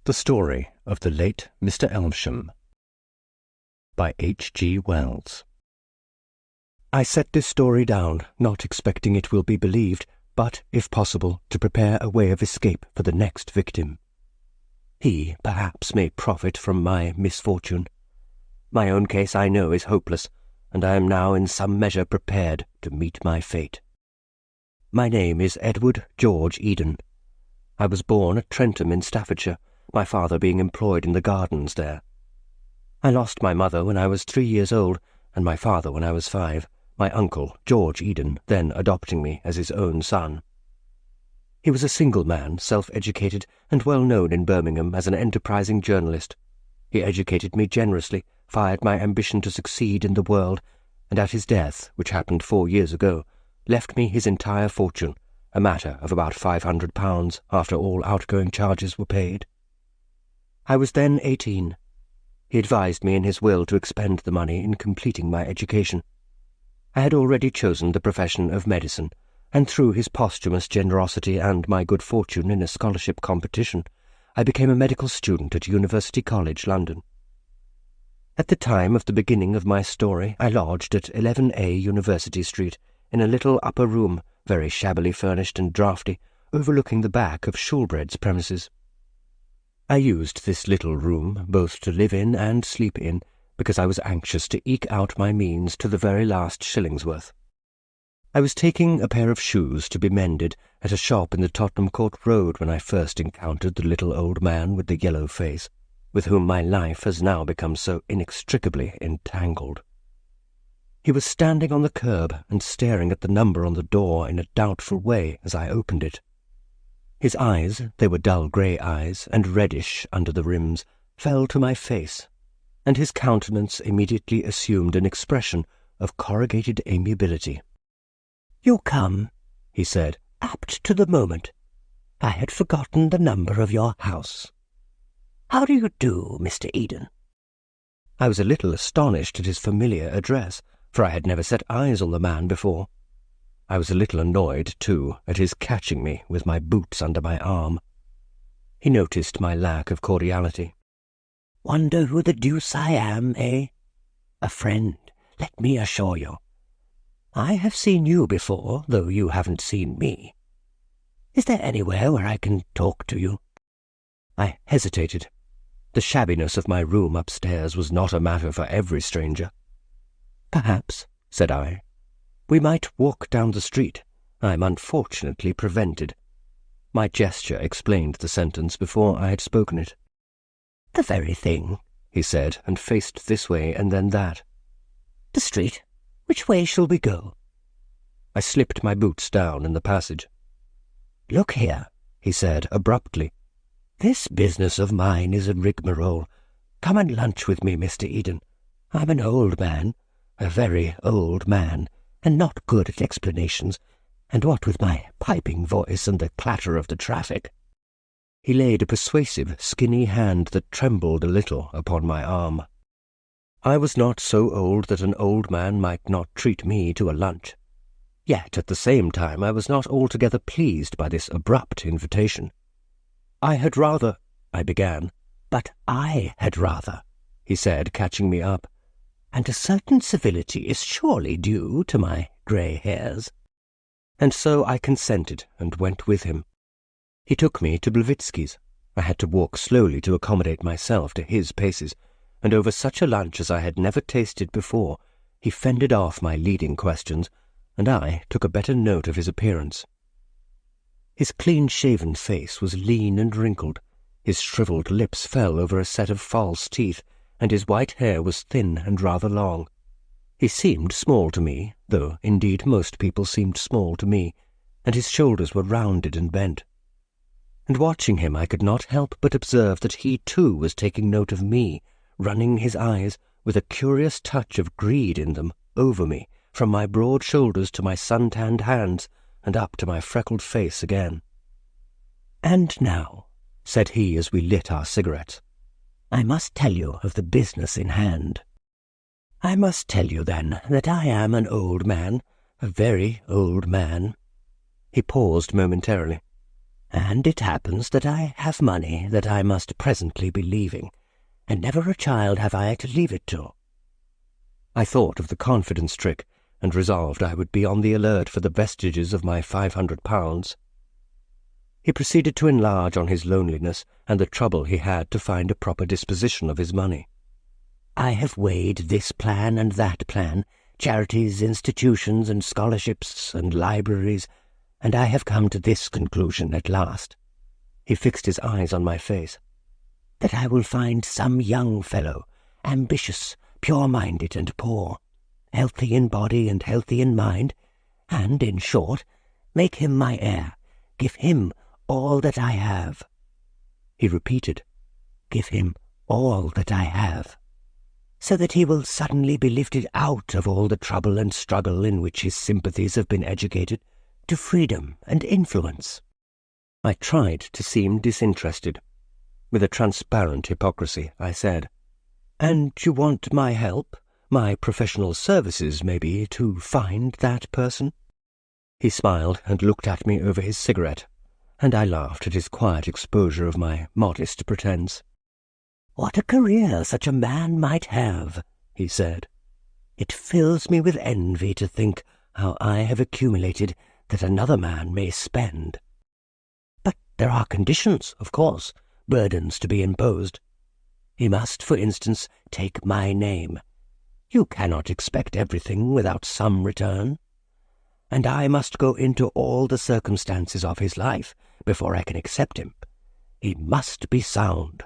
The Story of the Late Mr. Elvesham by H.G. Wells. I set this story down, not expecting it will be believed, but, if possible, to prepare a way of escape for the next victim. He, perhaps, may profit from my misfortune. My own case, I know, is hopeless, and I am now in some measure prepared to meet my fate. My name is Edward George Eden. I was born at Trentham in Staffordshire, my father being employed in the gardens there. I lost my mother when I was 3 years old, and my father when I was 5, my uncle, George Eden, then adopting me as his own son. He was a single man, self-educated, and well known in Birmingham as an enterprising journalist. He educated me generously, fired my ambition to succeed in the world, and at his death, which happened 4 years ago, left me his entire fortune, a matter of about £500 after all outgoing charges were paid. I was then 18. He advised me in his will to expend the money in completing my education. I had already chosen the profession of medicine, and through his posthumous generosity and my good fortune in a scholarship competition, I became a medical student at University College, London. At the time of the beginning of my story, I lodged at 11A University Street, in a little upper room, very shabbily furnished and draughty, overlooking the back of Shoolbred's premises. I used this little room both to live in and sleep in, because I was anxious to eke out my means to the very last shillingsworth. I was taking a pair of shoes to be mended at a shop in the Tottenham Court Road when I first encountered the little old man with the yellow face, with whom my life has now become so inextricably entangled. He was standing on the curb and staring at the number on the door in a doubtful way as I opened it. His eyes, they were dull grey eyes, and reddish under the rims, fell to my face, and his countenance immediately assumed an expression of corrugated amiability. "You come," he said, "apt to the moment. I had forgotten the number of your house. How do you do, Mr. Eden?" I was a little astonished at his familiar address, for I had never set eyes on the man before. I was a little annoyed, too, at his catching me with my boots under my arm. He noticed my lack of cordiality. "Wonder who the deuce I am, eh? A friend, let me assure you. I have seen you before, though you haven't seen me. Is there anywhere where I can talk to you?" I hesitated. The shabbiness of my room upstairs was not a matter for every stranger. "Perhaps," said I, "we might walk down the street. I'm unfortunately prevented." My gesture explained the sentence before I had spoken it. "The very thing," he said, and faced this way and then that. "The street? Which way shall we go?" I slipped my boots down in the passage. "Look here," he said abruptly. "This business of mine is a rigmarole. Come and lunch with me, Mr. Eden. I'm an old man, a very old man, and not good at explanations, and what with my piping voice and the clatter of the traffic." He laid a persuasive, skinny hand that trembled a little upon my arm. I was not so old that an old man might not treat me to a lunch. Yet at the same time I was not altogether pleased by this abrupt invitation. "I had rather—" I began. "But I had rather," he said, catching me up. "And a certain civility is surely due to my grey hairs." And so I consented and went with him. He took me to Blavatsky's. I had to walk slowly to accommodate myself to his paces, and over such a lunch as I had never tasted before, he fended off my leading questions, and I took a better note of his appearance. His clean-shaven face was lean and wrinkled, his shrivelled lips fell over a set of false teeth, and his white hair was thin and rather long. He seemed small to me, though indeed most people seemed small to me, and his shoulders were rounded and bent. And watching him I could not help but observe that he too was taking note of me, running his eyes, with a curious touch of greed in them, over me, from my broad shoulders to my sun-tanned hands, and up to my freckled face again. "And now," said he as we lit our cigarettes, "I must tell you of the business in hand. I must tell you, then, that I am an old man, a very old man." He paused momentarily. and it happens that I have money that I must presently be leaving, and never a child have I to leave it to." I thought of the confidence trick, and resolved I would be on the alert for the vestiges of my £500. He proceeded to enlarge on his loneliness and the trouble he had to find a proper disposition of his money. "I have weighed this plan and that plan, charities, institutions, and scholarships, and libraries, and I have come to this conclusion at last." He fixed his eyes on my face. "That I will find some young fellow, ambitious, pure-minded, and poor, healthy in body and healthy in mind, and, in short, make him my heir, give him all that I have." He repeated, "Give him all that I have," so that he will suddenly be lifted out of all the trouble and struggle in which his sympathies have been educated, to freedom and influence. I tried to seem disinterested. With a transparent hypocrisy, I said, "And you want my help, my professional services, maybe, to find that person?" He smiled and looked at me over his cigarette, and I laughed at his quiet exposure of my modest pretence. "What a career such a man might have," he said. "It fills me with envy to think how I have accumulated that another man may spend. But there are conditions, of course, burdens to be imposed. He must, for instance, take my name. You cannot expect everything without some return. And I must go into all the circumstances of his life before I can accept him. He must be sound.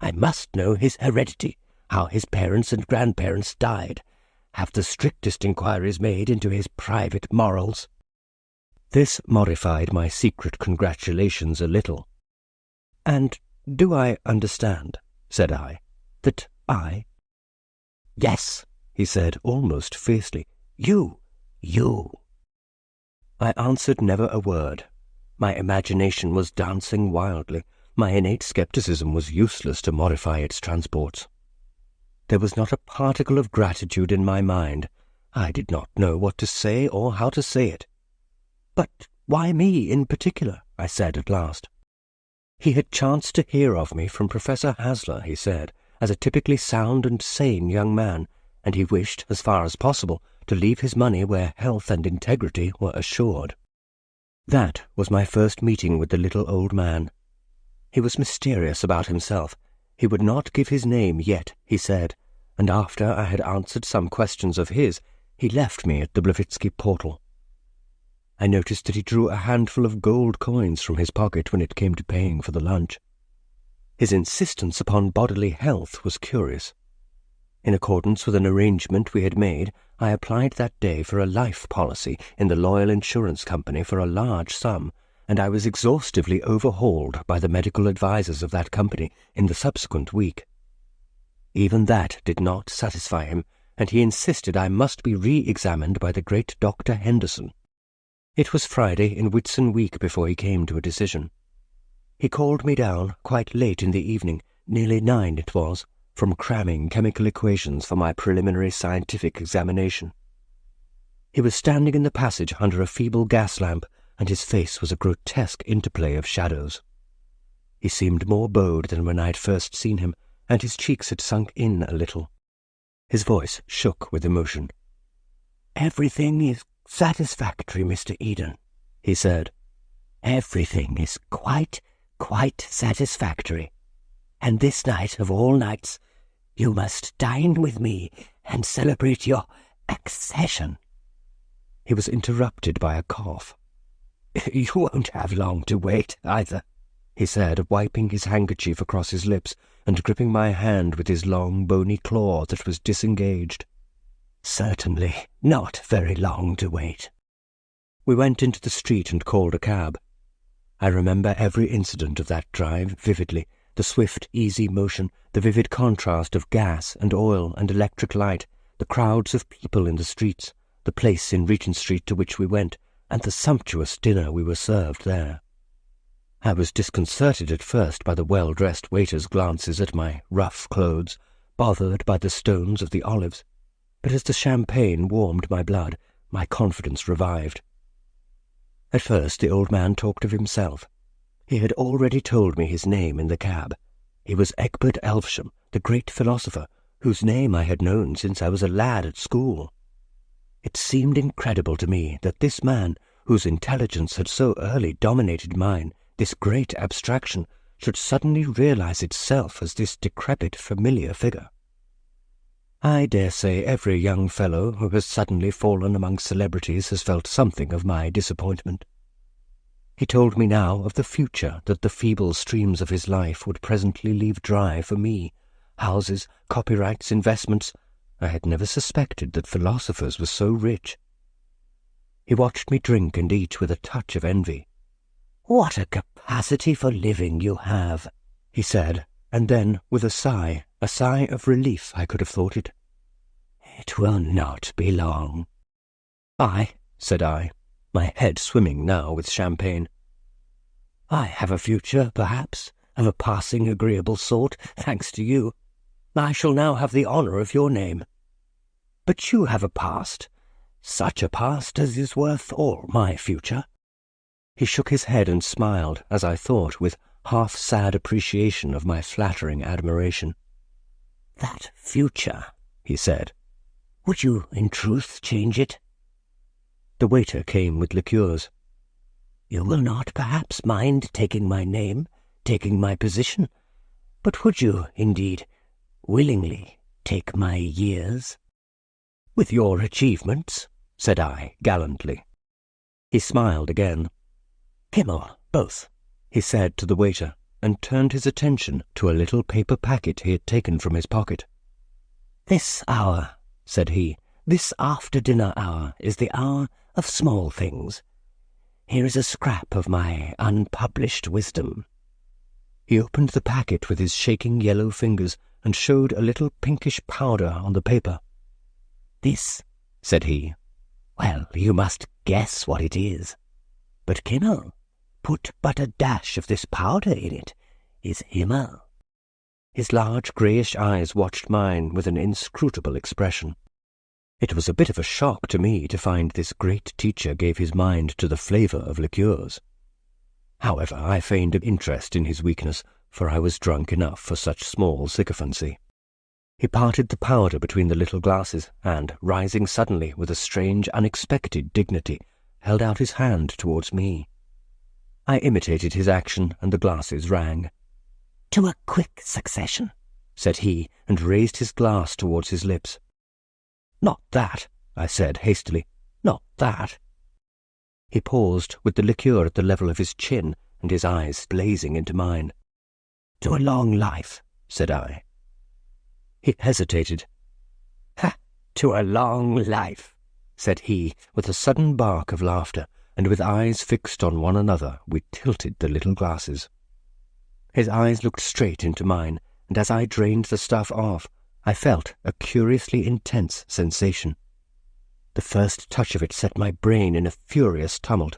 I must know his heredity, how his parents and grandparents died, have the strictest inquiries made into his private morals." This modified my secret congratulations a little. "And do I understand," said I, "that I—" "Yes," he said almost fiercely, "you. I answered never a word. My imagination was dancing wildly. My innate scepticism was useless to modify its transports. There was not a particle of gratitude in my mind. I did not know what to say or how to say it. "But why me in particular?" I said at last. He had chanced to hear of me from Professor Hasler, he said, as a typically sound and sane young man, and he wished, as far as possible, to leave his money where health and integrity were assured. That was my first meeting with the little old man. He was mysterious about himself. He would not give his name yet, he said, and after I had answered some questions of his, he left me at the Blavatsky portal. I noticed that he drew a handful of gold coins from his pocket when it came to paying for the lunch. His insistence upon bodily health was curious. In accordance with an arrangement we had made, I applied that day for a life policy in the Loyal Insurance Company for a large sum, and I was exhaustively overhauled by the medical advisers of that company in the subsequent week. Even that did not satisfy him, and he insisted I must be re-examined by the great Dr. Henderson. It was Friday in Whitsun week before he came to a decision. He called me down quite late in the evening, nearly 9 it was, from cramming chemical equations for my preliminary scientific examination. He was standing in the passage under a feeble gas lamp, and his face was a grotesque interplay of shadows. He seemed more bowed than when I had first seen him, and his cheeks had sunk in a little. His voice shook with emotion. "Everything is satisfactory, Mr. Eden," he said. "Everything is quite satisfactory. And this night of all nights, you must dine with me and celebrate your accession." He was interrupted by a cough. "You won't have long to wait, either," he said, wiping his handkerchief across his lips and gripping my hand with his long, bony claw that was disengaged. "Certainly not very long to wait." We went into the street and called a cab. I remember every incident of that drive vividly, the swift, easy motion, the vivid contrast of gas and oil and electric light, the crowds of people in the streets, the place in Regent Street to which we went, and the sumptuous dinner we were served there. I was disconcerted at first by the well-dressed waiters' glances at my rough clothes, bothered by the stones of the olives, but as the champagne warmed my blood, my confidence revived. At first the old man talked of himself. He had already told me his name in the cab. He was Egbert Elvesham, the great philosopher, whose name I had known since I was a lad at school. It seemed incredible to me that this man, whose intelligence had so early dominated mine, this great abstraction, should suddenly realize itself as this decrepit familiar figure. I dare say every young fellow who has suddenly fallen among celebrities has felt something of my disappointment. He told me now of the future that the feeble streams of his life would presently leave dry for me. Houses, copyrights, investments. I had never suspected that philosophers were so rich. He watched me drink and eat with a touch of envy. "What a capacity for living you have," he said, and then, with a sigh of relief I could have thought it, "It will not be long." "Aye," said I, my head swimming now with champagne. "I have a future, perhaps, of a passing agreeable sort, thanks to you. I shall now have the honour of your name. But you have a past, such a past as is worth all my future." He shook his head and smiled, as I thought, with half-sad appreciation of my flattering admiration. "That future," he said, "would you in truth change it?" The waiter came with liqueurs. "You will not perhaps mind taking my name, taking my position, but would you, indeed, willingly take my years?" "With your achievements," said I gallantly. He smiled again. "Kimmel, both," he said to the waiter, and turned his attention to a little paper packet he had taken from his pocket. "This hour," said he, "this after-dinner hour is the hour of small things. Here is a scrap of my unpublished wisdom." He opened the packet with his shaking yellow fingers and showed a little pinkish powder on the paper. "This," said he, "well, you must guess what it is. But Kimmel, put but a dash of this powder in it, is Himmel." His large greyish eyes watched mine with an inscrutable expression. It was a bit of a shock to me to find this great teacher gave his mind to the flavour of liqueurs. However, I feigned an interest in his weakness, for I was drunk enough for such small sycophancy. He parted the powder between the little glasses, and, rising suddenly with a strange, unexpected dignity, held out his hand towards me. I imitated his action, and the glasses rang. "To a quick succession," said he, and raised his glass towards his lips. "Not that," I said hastily, "not that." He paused, with the liqueur at the level of his chin, and his eyes blazing into mine. "To a long life," said I. He hesitated. "Ha! To a long life," said he, with a sudden bark of laughter, and with eyes fixed on one another we tilted the little glasses. His eyes looked straight into mine, and as I drained the stuff off, I felt a curiously intense sensation. The first touch of it set my brain in a furious tumult.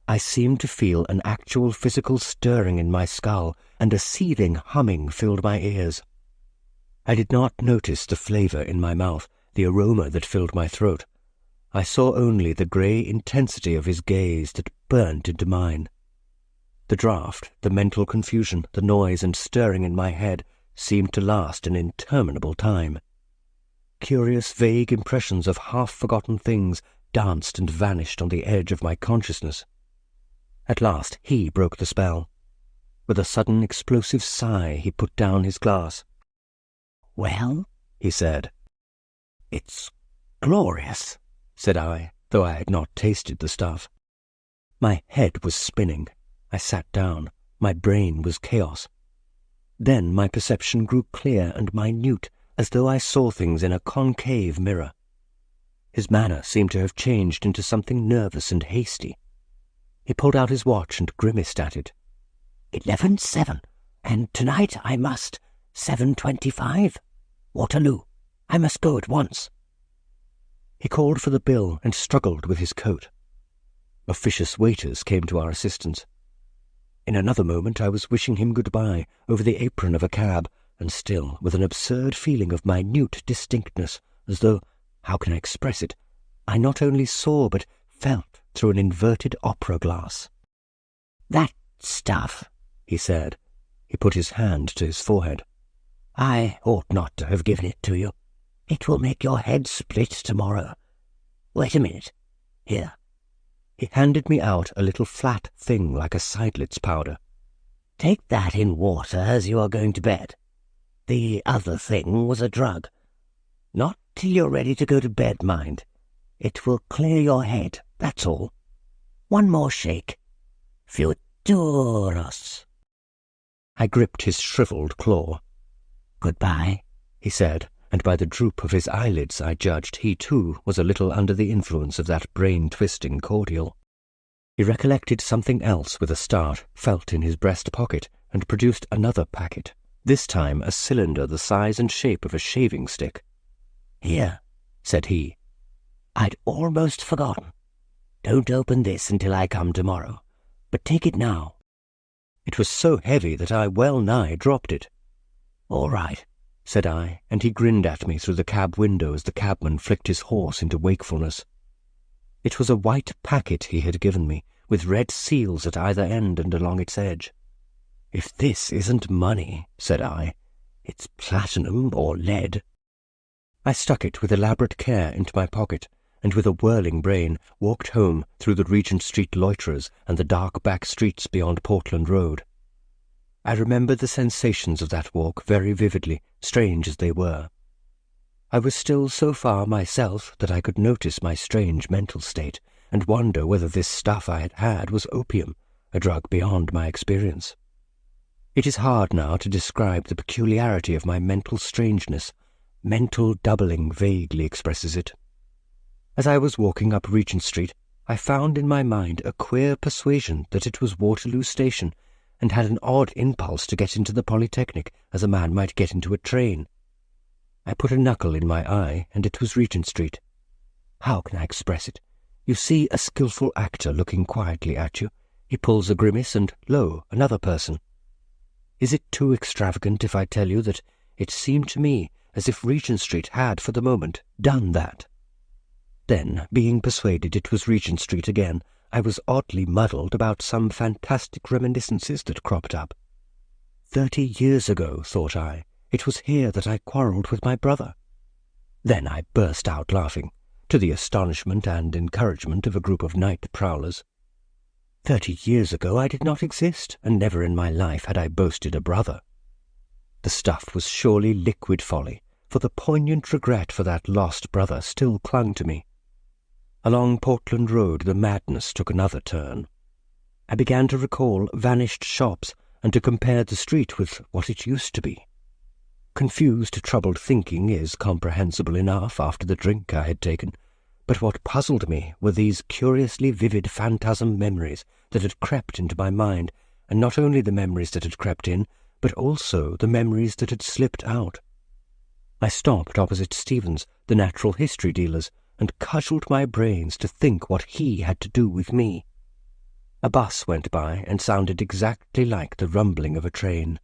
I seemed to feel an actual physical stirring in my skull, and a seething humming filled my ears. I did not notice the flavour in my mouth, the aroma that filled my throat. I saw only the grey intensity of his gaze that burnt into mine. The draught, the mental confusion, the noise and stirring in my head seemed to last an interminable time. Curious vague impressions of half-forgotten things danced and vanished on the edge of my consciousness. At last he broke the spell. With a sudden explosive sigh he put down his glass. "Well," he said. "It's glorious," said I, though I had not tasted the stuff. My head was spinning. I sat down. My brain was chaos. Then my perception grew clear and minute, as though I saw things in a concave mirror. His manner seemed to have changed into something nervous and hasty. He pulled out his watch and grimaced at it. 11:07, and tonight I must 7:25. Waterloo. I must go at once." He called for the bill and struggled with his coat. Officious waiters came to our assistance. In another moment I was wishing him good-bye over the apron of a cab, and still with an absurd feeling of minute distinctness, as though, how can I express it, I not only saw but felt through an inverted opera glass. "That stuff," he said. He put his hand to his forehead. "I ought not to have given it to you. It will make your head split tomorrow. Wait a minute. Here." He handed me out a little flat thing like a seidlitz powder. "Take that in water as you are going to bed. The other thing was a drug. Not till you're ready to go to bed, mind. It will clear your head, that's all. One more shake. Futuros." I gripped his shriveled claw. "Goodbye," he said, and by the droop of his eyelids I judged he too was a little under the influence of that brain-twisting cordial. He recollected something else with a start, felt in his breast pocket, and produced another packet, this time a cylinder the size and shape of a shaving stick. "Here," said he. "I'd almost forgotten. Don't open this until I come tomorrow, but take it now." It was so heavy that I well nigh dropped it. "All right," said I, and he grinned at me through the cab window as the cabman flicked his horse into wakefulness. It was a white packet he had given me, with red seals at either end and along its edge. "If this isn't money," said I, "it's platinum or lead." I stuck it with elaborate care into my pocket, and with a whirling brain walked home through the Regent Street loiterers and the dark back streets beyond Portland Road. I remember the sensations of that walk very vividly, strange as they were. I was still so far myself that I could notice my strange mental state, and wonder whether this stuff I had had was opium, a drug beyond my experience. It is hard now to describe the peculiarity of my mental strangeness. Mental doubling vaguely expresses it. As I was walking up Regent Street, I found in my mind a queer persuasion that it was Waterloo Station, and had an odd impulse to get into the Polytechnic as a man might get into a train. I put a knuckle in my eye, and it was Regent Street. How can I express it? You see a skilful actor looking quietly at you. He pulls a grimace, and lo, another person. Is it too extravagant if I tell you that it seemed to me as if Regent Street had, for the moment, done that? Then, being persuaded it was Regent Street again, I was oddly muddled about some fantastic reminiscences that cropped up. 30 years ago, thought I, it was here that I quarrelled with my brother. Then I burst out laughing, to the astonishment and encouragement of a group of night prowlers. 30 years ago I did not exist, and never in my life had I boasted a brother. The stuff was surely liquid folly, for the poignant regret for that lost brother still clung to me. Along Portland Road the madness took another turn. I began to recall vanished shops, and to compare the street with what it used to be. Confused, troubled thinking is comprehensible enough after the drink I had taken, but what puzzled me were these curiously vivid phantasm memories that had crept into my mind, and not only the memories that had crept in, but also the memories that had slipped out. I stopped opposite Stevens, the natural history dealer's, and cudgelled my brains to think what he had to do with me. A bus went by and sounded exactly like the rumbling of a train.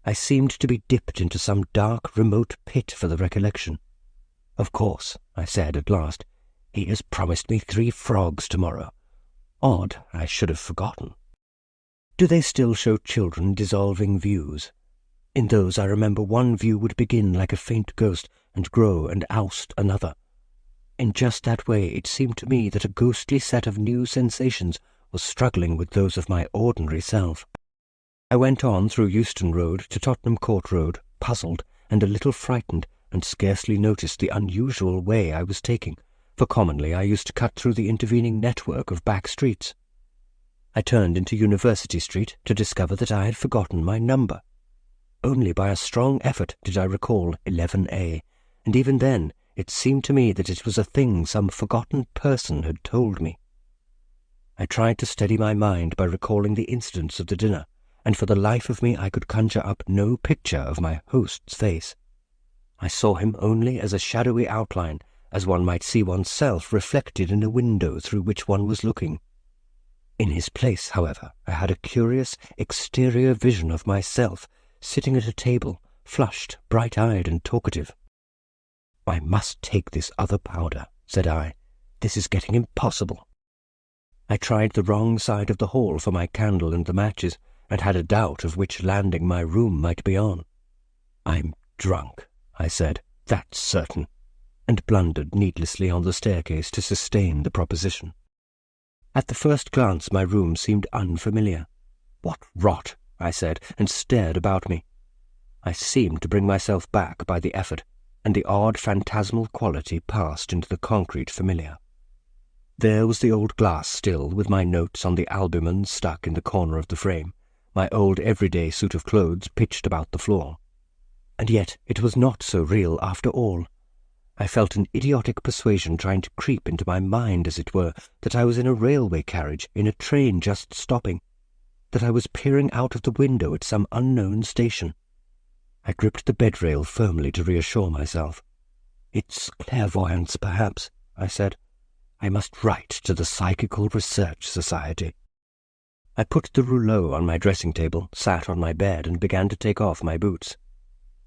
I seemed to be dipped into some dark, remote pit for the recollection. "Of course," I said at last, "he has promised me 3 frogs tomorrow. Odd, I should have forgotten." Do they still show children dissolving views? In those I remember one view would begin like a faint ghost and grow and oust another. In just that way it seemed to me that a ghostly set of new sensations was struggling with those of my ordinary self. I went on through Euston Road to Tottenham Court Road, puzzled and a little frightened, and scarcely noticed the unusual way I was taking, for commonly I used to cut through the intervening network of back streets. I turned into University Street to discover that I had forgotten my number. Only by a strong effort did I recall 11A, and even then it seemed to me that it was a thing some forgotten person had told me. I tried to steady my mind by recalling the incidents of the dinner, and for the life of me I could conjure up no picture of my host's face. I saw him only as a shadowy outline, as one might see oneself reflected in a window through which one was looking. In his place, however, I had a curious exterior vision of myself, sitting at a table, flushed, bright-eyed and talkative. "I must take this other powder," said I. "This is getting impossible." I tried the wrong side of the hall for my candle and the matches, and had a doubt of which landing my room might be on. "I'm drunk," I said, "that's certain," and blundered needlessly on the staircase to sustain the proposition. At the first glance my room seemed unfamiliar. "What rot!" I said, and stared about me. I seemed to bring myself back by the effort, and the odd phantasmal quality passed into the concrete familiar. There was the old glass still, with my notes on the albumen stuck in the corner of the frame, my old everyday suit of clothes pitched about the floor. And yet it was not so real after all. I felt an idiotic persuasion trying to creep into my mind, as it were, that I was in a railway carriage, in a train just stopping, that I was peering out of the window at some unknown station. I gripped the bed rail firmly to reassure myself. "It's clairvoyance, perhaps," I said. "I must write to the Psychical Research Society." I put the rouleau on my dressing table, sat on my bed, and began to take off my boots.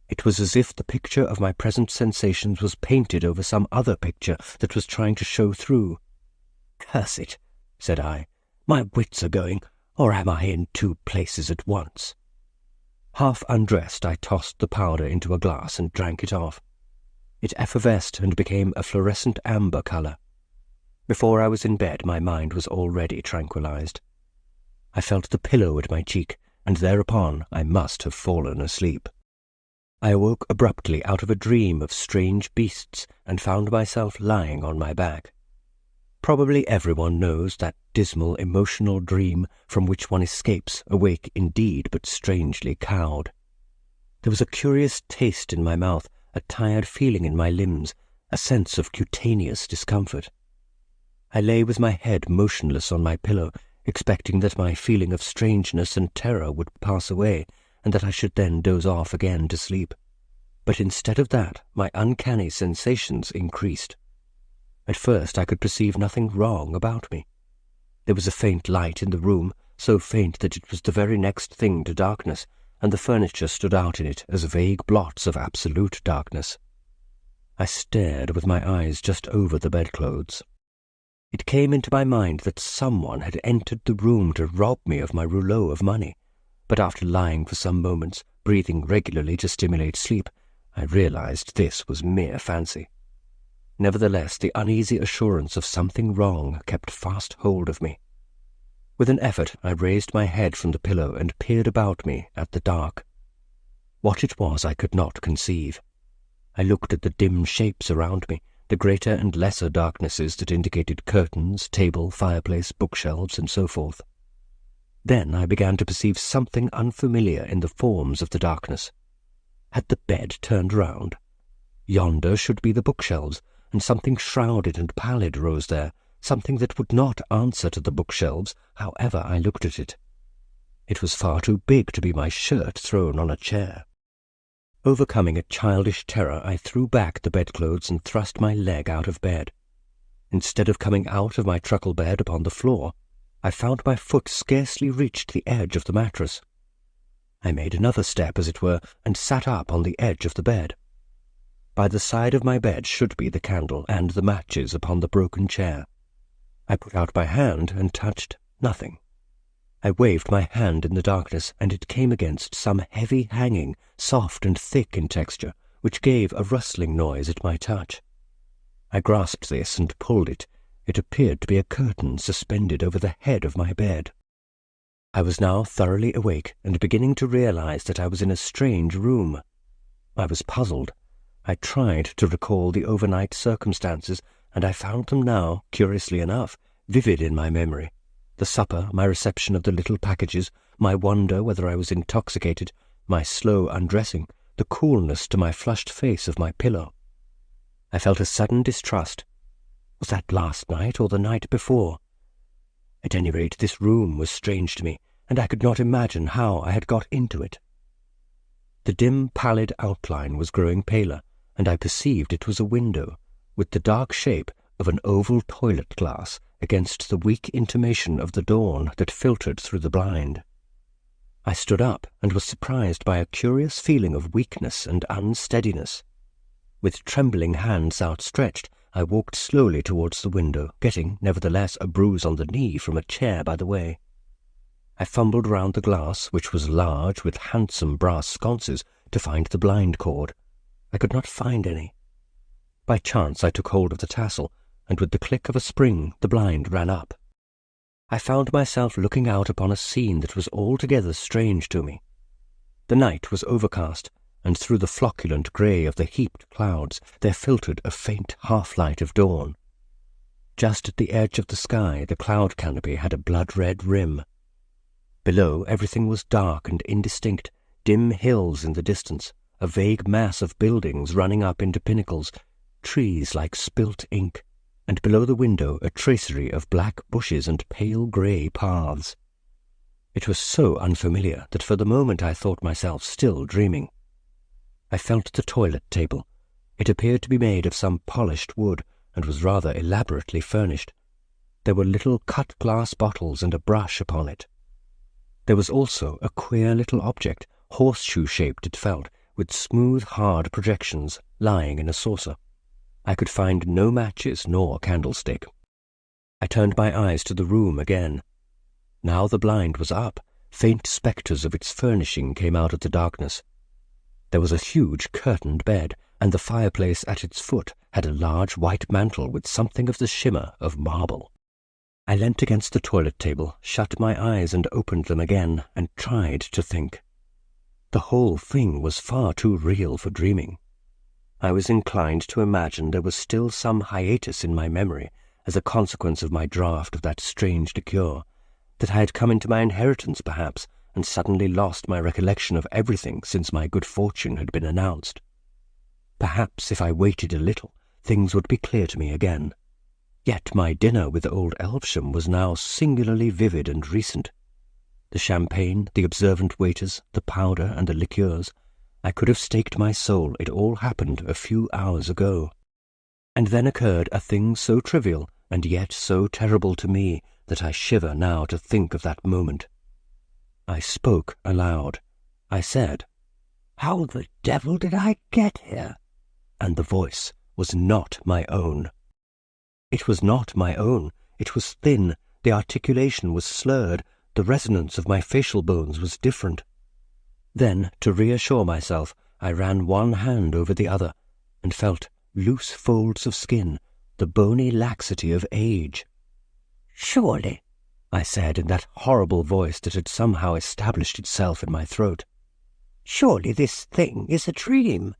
It was as if the picture of my present sensations was painted over some other picture that was trying to show through. "Curse it," said I. "My wits are going, or am I in two places at once?" Half undressed, I tossed the powder into a glass and drank it off. It effervesced and became a fluorescent amber colour. Before I was in bed, my mind was already tranquilized. I felt the pillow at my cheek, and thereupon I must have fallen asleep. I awoke abruptly out of a dream of strange beasts and found myself lying on my back. Probably everyone knows that dismal emotional dream from which one escapes, awake indeed, but strangely cowed. There was a curious taste in my mouth, a tired feeling in my limbs, a sense of cutaneous discomfort. I lay with my head motionless on my pillow, expecting that my feeling of strangeness and terror would pass away, and that I should then doze off again to sleep. But instead of that, my uncanny sensations increased. At first I could perceive nothing wrong about me. There was a faint light in the room, so faint that it was the very next thing to darkness, and the furniture stood out in it as vague blots of absolute darkness. I stared with my eyes just over the bedclothes. It came into my mind that someone had entered the room to rob me of my rouleau of money, but after lying for some moments, breathing regularly to stimulate sleep, I realized this was mere fancy. Nevertheless, the uneasy assurance of something wrong kept fast hold of me. With an effort, I raised my head from the pillow and peered about me at the dark. What it was I could not conceive. I looked at the dim shapes around me, the greater and lesser darknesses that indicated curtains, table, fireplace, bookshelves, and so forth. Then I began to perceive something unfamiliar in the forms of the darkness. Had the bed turned round? Yonder should be the bookshelves, and something shrouded and pallid rose there, something that would not answer to the bookshelves, however I looked at it. It was far too big to be my shirt thrown on a chair. Overcoming a childish terror, I threw back the bedclothes and thrust my leg out of bed. Instead of coming out of my truckle bed upon the floor, I found my foot scarcely reached the edge of the mattress. I made another step, as it were, and sat up on the edge of the bed. By the side of my bed should be the candle and the matches upon the broken chair. I put out my hand and touched nothing. I waved my hand in the darkness, and it came against some heavy hanging, soft and thick in texture, which gave a rustling noise at my touch. I grasped this and pulled it. It appeared to be a curtain suspended over the head of my bed. I was now thoroughly awake and beginning to realize that I was in a strange room. I was puzzled. I tried to recall the overnight circumstances, and I found them now, curiously enough, vivid in my memory. The supper, my reception of the little packages, my wonder whether I was intoxicated, my slow undressing, the coolness to my flushed face of my pillow. I felt a sudden distrust. Was that last night or the night before? At any rate, this room was strange to me, and I could not imagine how I had got into it. The dim, pallid outline was growing paler, and I perceived it was a window, with the dark shape of an oval toilet glass against the weak intimation of the dawn that filtered through the blind. I stood up and was surprised by a curious feeling of weakness and unsteadiness. With trembling hands outstretched, I walked slowly towards the window, getting, nevertheless, a bruise on the knee from a chair by the way. I fumbled round the glass, which was large, with handsome brass sconces, to find the blind cord. I could not find any. By chance I took hold of the tassel, and with the click of a spring the blind ran up. I found myself looking out upon a scene that was altogether strange to me. The night was overcast, and through the flocculent grey of the heaped clouds there filtered a faint half-light of dawn. Just at the edge of the sky the cloud canopy had a blood-red rim. Below everything was dark and indistinct, dim hills in the distance, a vague mass of buildings running up into pinnacles, trees like spilt ink, and below the window a tracery of black bushes and pale grey paths. It was so unfamiliar that for the moment I thought myself still dreaming. I felt the toilet table. It appeared to be made of some polished wood, and was rather elaborately furnished. There were little cut-glass bottles and a brush upon it. There was also a queer little object, horseshoe-shaped it felt, with smooth, hard projections, lying in a saucer. I could find no matches nor candlestick. I turned my eyes to the room again. Now the blind was up. Faint spectres of its furnishing came out of the darkness. There was a huge curtained bed, and the fireplace at its foot had a large white mantle with something of the shimmer of marble. I leant against the toilet table, shut my eyes and opened them again, and tried to think. The whole thing was far too real for dreaming. I was inclined to imagine there was still some hiatus in my memory as a consequence of my draught of that strange liqueur, that I had come into my inheritance perhaps, and suddenly lost my recollection of everything since my good fortune had been announced. Perhaps if I waited a little, things would be clear to me again. Yet my dinner with old Elvesham was now singularly vivid and recent. The champagne, the observant waiters, the powder and the liqueurs, I could have staked my soul it all happened a few hours ago. And then occurred a thing so trivial and yet so terrible to me that I shiver now to think of that moment. I spoke aloud. I said, "How the devil did I get here?" And the voice was not my own. It was not my own. It was thin, the articulation was slurred, the resonance of my facial bones was different. Then, to reassure myself, I ran one hand over the other, and felt loose folds of skin, the bony laxity of age. "Surely," I said in that horrible voice that had somehow established itself in my throat, "surely this thing is a dream."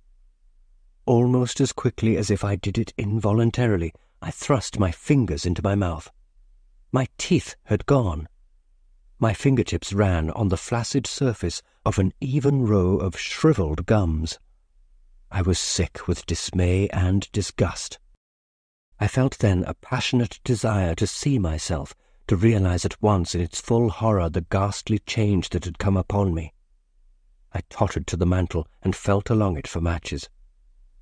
Almost as quickly as if I did it involuntarily, I thrust my fingers into my mouth. My teeth had gone. My fingertips ran on the flaccid surface of an even row of shriveled gums. I was sick with dismay and disgust. I felt then a passionate desire to see myself, to realize at once in its full horror the ghastly change that had come upon me. I tottered to the mantel and felt along it for matches.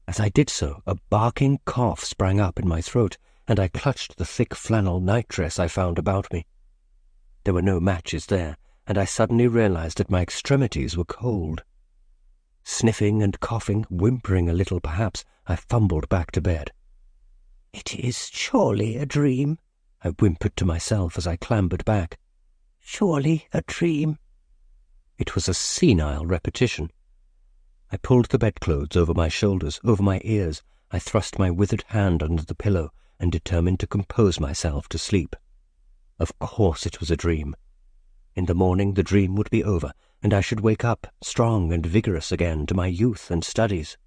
As I did so, a barking cough sprang up in my throat, and I clutched the thick flannel nightdress I found about me. There were no matches there, and I suddenly realized that my extremities were cold. Sniffing and coughing, whimpering a little perhaps, I fumbled back to bed. "It is surely a dream," I whimpered to myself as I clambered back. "Surely a dream." It was a senile repetition. I pulled the bedclothes over my shoulders, over my ears. I thrust my withered hand under the pillow and determined to compose myself to sleep. Of course it was a dream. In the morning the dream would be over, and I should wake up, strong and vigorous again, to my youth and studies.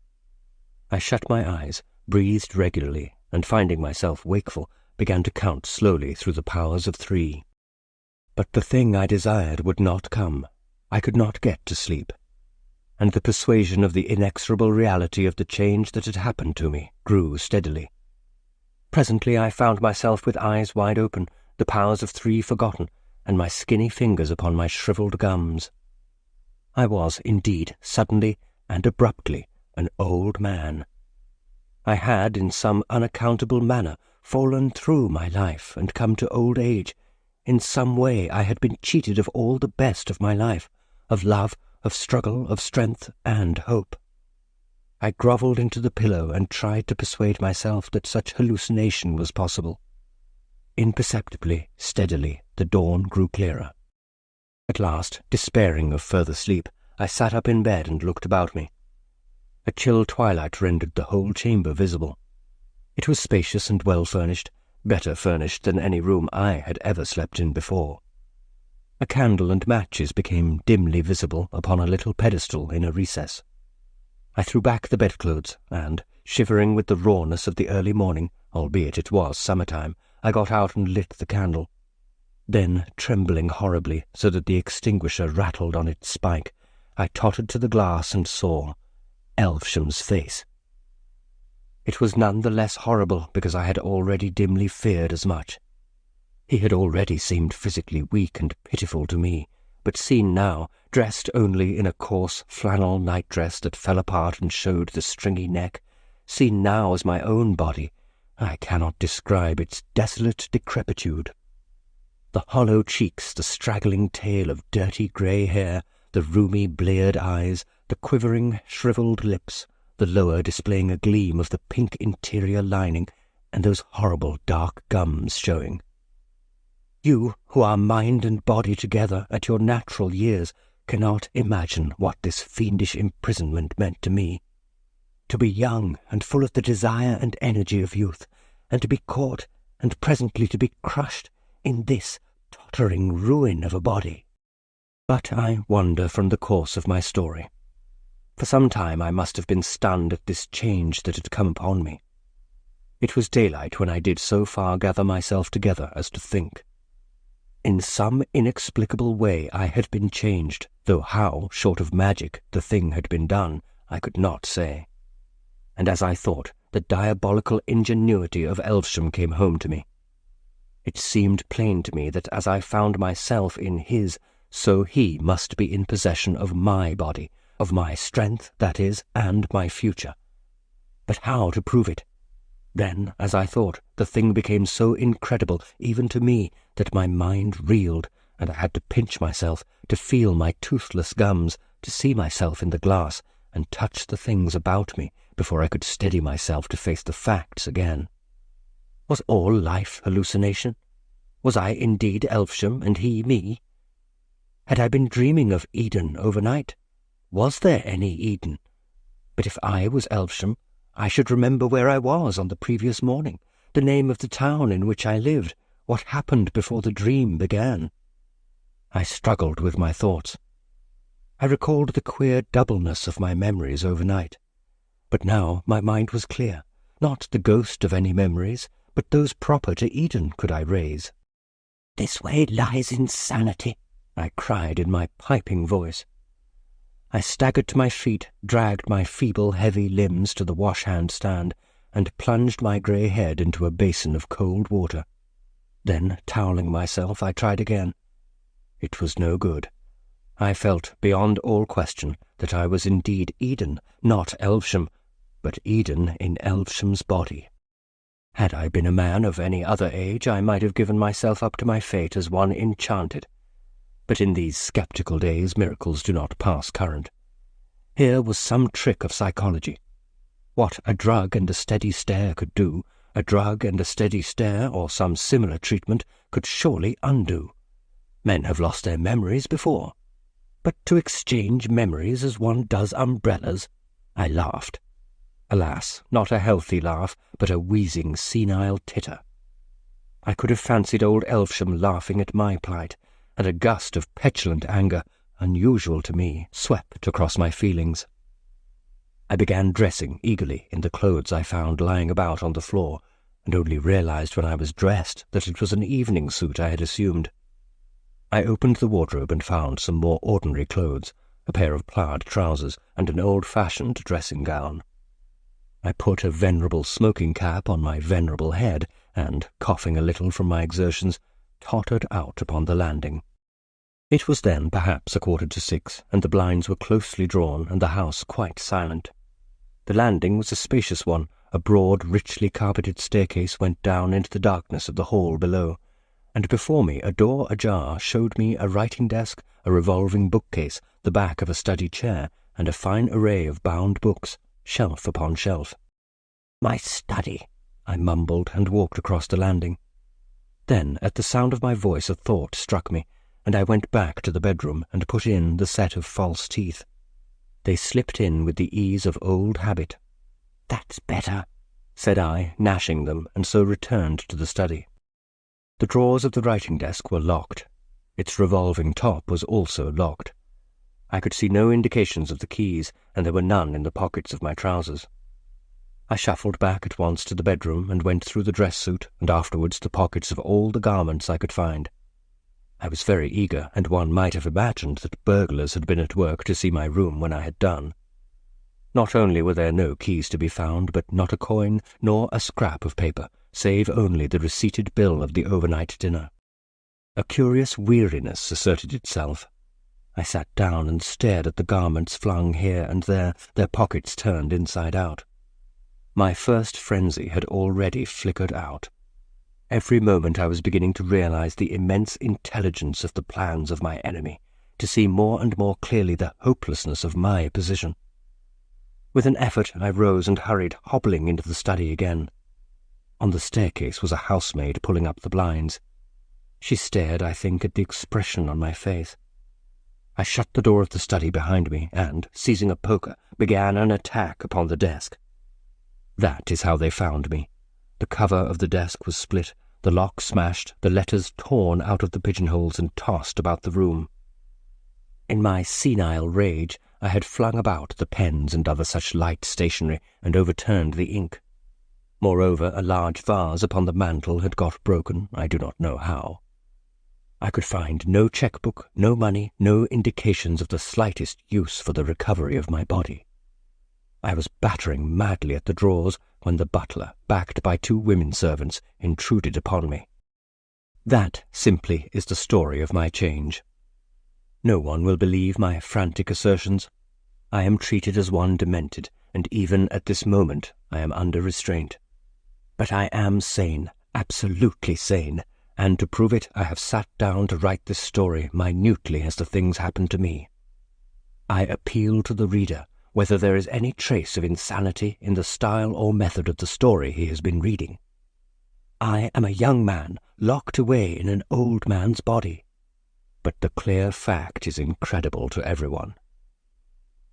I shut my eyes, breathed regularly, and finding myself wakeful, began to count slowly through the powers of 3. But the thing I desired would not come. I could not get to sleep. And the persuasion of the inexorable reality of the change that had happened to me grew steadily. Presently I found myself with eyes wide open, the powers of 3 forgotten, and my skinny fingers upon my shriveled gums. I was, indeed, suddenly and abruptly an old man. I had, in some unaccountable manner, fallen through my life and come to old age. In some way I had been cheated of all the best of my life, of love, of struggle, of strength, and hope. I grovelled into the pillow and tried to persuade myself that such hallucination was possible. Imperceptibly, steadily, the dawn grew clearer. At last, despairing of further sleep, I sat up in bed and looked about me. A chill twilight rendered the whole chamber visible. It was spacious and well furnished, better furnished than any room I had ever slept in before. A candle and matches became dimly visible upon a little pedestal in a recess. I threw back the bedclothes, and, shivering with the rawness of the early morning, albeit it was summer-time, I got out and lit the candle. Then, trembling horribly so that the extinguisher rattled on its spike, I tottered to the glass and saw Elvesham's face. It was none the less horrible because I had already dimly feared as much. He had already seemed physically weak and pitiful to me, but seen now, dressed only in a coarse flannel nightdress that fell apart and showed the stringy neck, seen now as my own body, I cannot describe its desolate decrepitude. The hollow cheeks, the straggling tail of dirty grey hair, the rheumy bleared eyes, the quivering, shrivelled lips, the lower displaying a gleam of the pink interior lining, and those horrible dark gums showing. You, who are mind and body together at your natural years, cannot imagine what this fiendish imprisonment meant to me. To be young and full of the desire and energy of youth, and to be caught, and presently to be crushed in this tottering ruin of a body. But I wander from the course of my story. For some time I must have been stunned at this change that had come upon me. It was daylight when I did so far gather myself together as to think. In some inexplicable way I had been changed, though how, short of magic, the thing had been done, I could not say. And as I thought, the diabolical ingenuity of Elvesham came home to me. It seemed plain to me that as I found myself in his, so he must be in possession of my body, of my strength, that is, and my future. But how to prove it? Then, as I thought, the thing became so incredible, even to me, that my mind reeled, and I had to pinch myself, to feel my toothless gums, to see myself in the glass, and touch the things about me, before I could steady myself to face the facts again. Was all life hallucination? Was I indeed Elvesham, and he me? Had I been dreaming of Eden overnight? Was there any Eden? But if I was Elvesham, I should remember where I was on the previous morning, the name of the town in which I lived, what happened before the dream began. I struggled with my thoughts. I recalled the queer doubleness of my memories overnight. But now my mind was clear. Not the ghost of any memories, but those proper to Eden could I raise. "This way lies insanity," I cried in my piping voice. I staggered to my feet, dragged my feeble, heavy limbs to the wash-hand stand, and plunged my grey head into a basin of cold water. Then, toweling myself, I tried again. It was no good. I felt, beyond all question, that I was indeed Eden, not Elvesham, but Eden in Elvesham's body. Had I been a man of any other age, I might have given myself up to my fate as one enchanted. But in these sceptical days miracles do not pass current. Here was some trick of psychology. What a drug and a steady stare could do, a drug and a steady stare, or some similar treatment, could surely undo. Men have lost their memories before. But to exchange memories as one does umbrellas, I laughed. Alas, not a healthy laugh, but a wheezing, senile titter. I could have fancied old Elvesham laughing at my plight, and a gust of petulant anger, unusual to me, swept across my feelings. I began dressing eagerly in the clothes I found lying about on the floor, and only realized when I was dressed that it was an evening suit I had assumed. I opened the wardrobe and found some more ordinary clothes, a pair of plaid trousers, and an old-fashioned dressing gown. I put a venerable smoking cap on my venerable head, and, coughing a little from my exertions, tottered out upon the landing. It was then perhaps 6:15, and the blinds were closely drawn and the house quite silent. The landing was a spacious one. A broad, richly carpeted staircase went down into the darkness of the hall below, and before me a door ajar showed me a writing-desk, a revolving bookcase, the back of a study chair, and a fine array of bound books, shelf upon shelf. "My study," I mumbled and walked across the landing. Then, at the sound of my voice, a thought struck me, and I went back to the bedroom and put in the set of false teeth. They slipped in with the ease of old habit. "That's better," said I, gnashing them, and so returned to the study. The drawers of the writing desk were locked. Its revolving top was also locked. I could see no indications of the keys, and there were none in the pockets of my trousers. I shuffled back at once to the bedroom and went through the dress suit and afterwards the pockets of all the garments I could find. I was very eager, and one might have imagined that burglars had been at work to see my room when I had done. Not only were there no keys to be found, but not a coin nor a scrap of paper, save only the receipted bill of the overnight dinner. A curious weariness asserted itself. I sat down and stared at the garments flung here and there, their pockets turned inside out. My first frenzy had already flickered out. Every moment I was beginning to realize the immense intelligence of the plans of my enemy, to see more and more clearly the hopelessness of my position. With an effort I rose and hurried, hobbling into the study again. On the staircase was a housemaid pulling up the blinds. She stared, I think, at the expression on my face. I shut the door of the study behind me and, seizing a poker, began an attack upon the desk. That is how they found me. The cover of the desk was split, the lock smashed, the letters torn out of the pigeonholes and tossed about the room. In my senile rage, I had flung about the pens and other such light stationery and overturned the ink. Moreover, a large vase upon the mantel had got broken, I do not know how. I could find no cheque-book, no money, no indications of the slightest use for the recovery of my body. I was battering madly at the drawers when the butler, backed by 2 women servants, intruded upon me. That, simply, is the story of my change. No one will believe my frantic assertions. I am treated as one demented, and even at this moment I am under restraint. But I am sane, absolutely sane, and to prove it I have sat down to write this story minutely as the things happened to me. I appeal to the reader whether there is any trace of insanity in the style or method of the story he has been reading. I am a young man locked away in an old man's body, but the clear fact is incredible to everyone.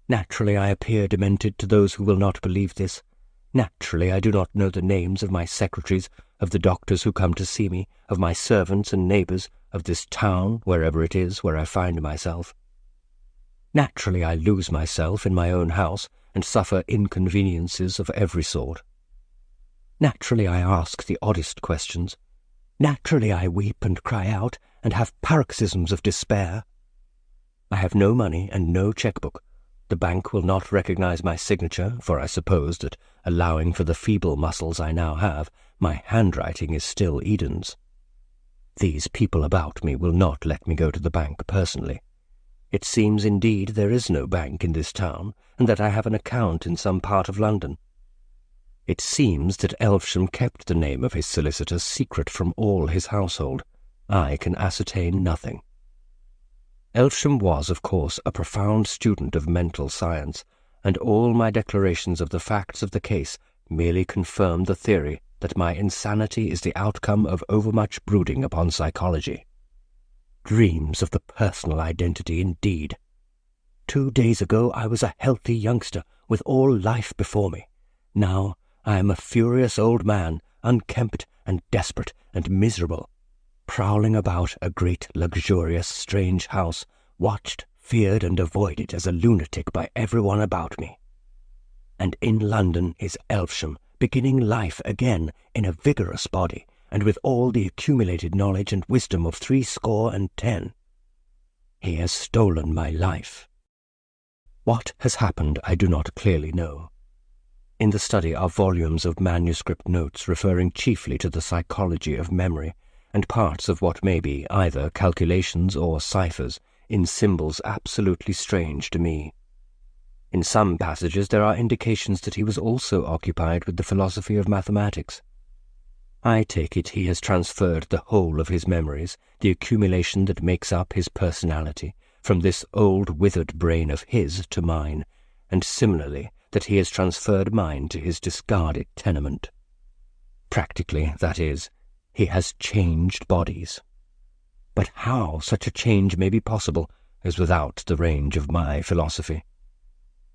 Naturally I appear demented to those who will not believe this. Naturally I do not know the names of my secretaries, of the doctors who come to see me, of my servants and neighbours, of this town, wherever it is where I find myself. Naturally I lose myself in my own house and suffer inconveniences of every sort. Naturally I ask the oddest questions. Naturally I weep and cry out and have paroxysms of despair. I have no money and no cheque-book. The bank will not recognize my signature, for I suppose that, allowing for the feeble muscles I now have, my handwriting is still Eden's. These people about me will not let me go to the bank personally. It seems indeed there is no bank in this town, and that I have an account in some part of London. It seems that Elvesham kept the name of his solicitor secret from all his household. I can ascertain nothing. Elvesham was, of course, a profound student of mental science, and all my declarations of the facts of the case merely confirm the theory that my insanity is the outcome of overmuch brooding upon psychology. Dreams of the personal identity, indeed. 2 days ago I was a healthy youngster with all life before me. Now I am a furious old man, unkempt and desperate and miserable, prowling about a great, luxurious, strange house, watched, feared and avoided as a lunatic by everyone about me. And in London is Elvesham, beginning life again in a vigorous body, and with all the accumulated knowledge and wisdom of 70. He has stolen my life. What has happened I do not clearly know. In the study are volumes of manuscript notes referring chiefly to the psychology of memory, and parts of what may be either calculations or ciphers in symbols absolutely strange to me. In some passages there are indications that he was also occupied with the philosophy of mathematics. I take it he has transferred the whole of his memories, the accumulation that makes up his personality, from this old withered brain of his to mine, and similarly that he has transferred mine to his discarded tenement. Practically, that is, he has changed bodies. But how such a change may be possible is without the range of my philosophy.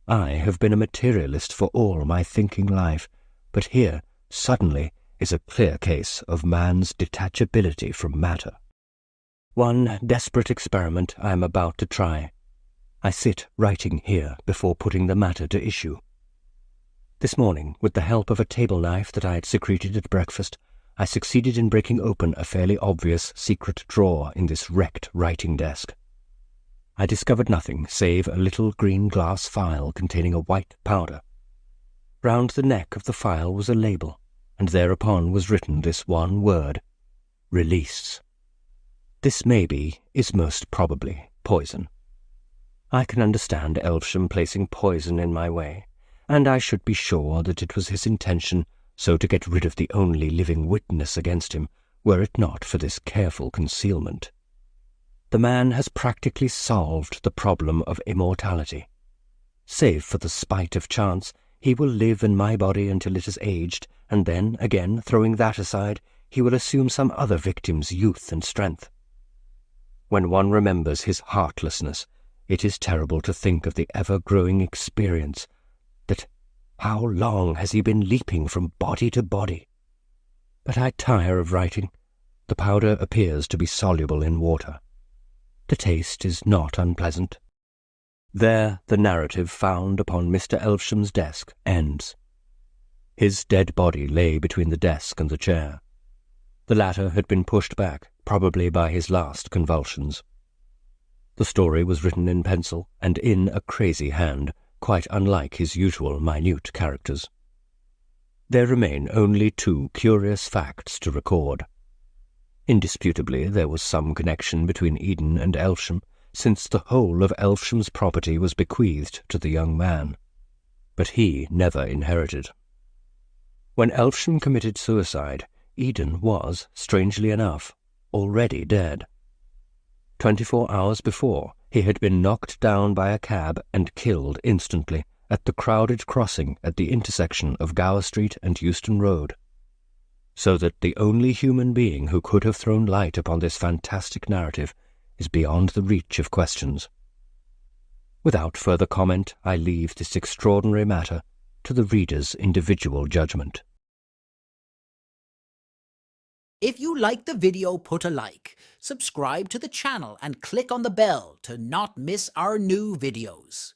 I have been a materialist for all my thinking life, but here, suddenly, is a clear case of man's detachability from matter. One desperate experiment I am about to try. I sit writing here before putting the matter to issue. This morning, with the help of a table knife that I had secreted at breakfast, I succeeded in breaking open a fairly obvious secret drawer in this wrecked writing desk. I discovered nothing save a little green glass phial containing a white powder. Round the neck of the phial was a label, and thereupon was written this one word: release. This maybe is most probably poison. I can understand Elvesham placing poison in my way, and I should be sure that it was his intention so to get rid of the only living witness against him, were it not for this careful concealment. The man has practically solved the problem of immortality. Save for the spite of chance, he will live in my body until it is aged, and then, again, throwing that aside, he will assume some other victim's youth and strength. When one remembers his heartlessness, it is terrible to think of the ever-growing experience that how long has he been leaping from body to body? But I tire of writing. The powder appears to be soluble in water. The taste is not unpleasant. There the narrative found upon Mr. Elvesham's desk ends. His dead body lay between the desk and the chair. The latter had been pushed back, probably by his last convulsions. The story was written in pencil and in a crazy hand, quite unlike his usual minute characters. There remain only 2 curious facts to record. Indisputably there was some connection between Eden and Elvesham, since the whole of Elvesham's property was bequeathed to the young man. But he never inherited. When Elvesham committed suicide, Eden was, strangely enough, already dead. 24 hours before, he had been knocked down by a cab and killed instantly at the crowded crossing at the intersection of Gower Street and Euston Road. So that the only human being who could have thrown light upon this fantastic narrative is beyond the reach of questions. Without further comment, I leave this extraordinary matter to the reader's individual judgment. If you like the video, put a like, subscribe to the channel and click on the bell to not miss our new videos.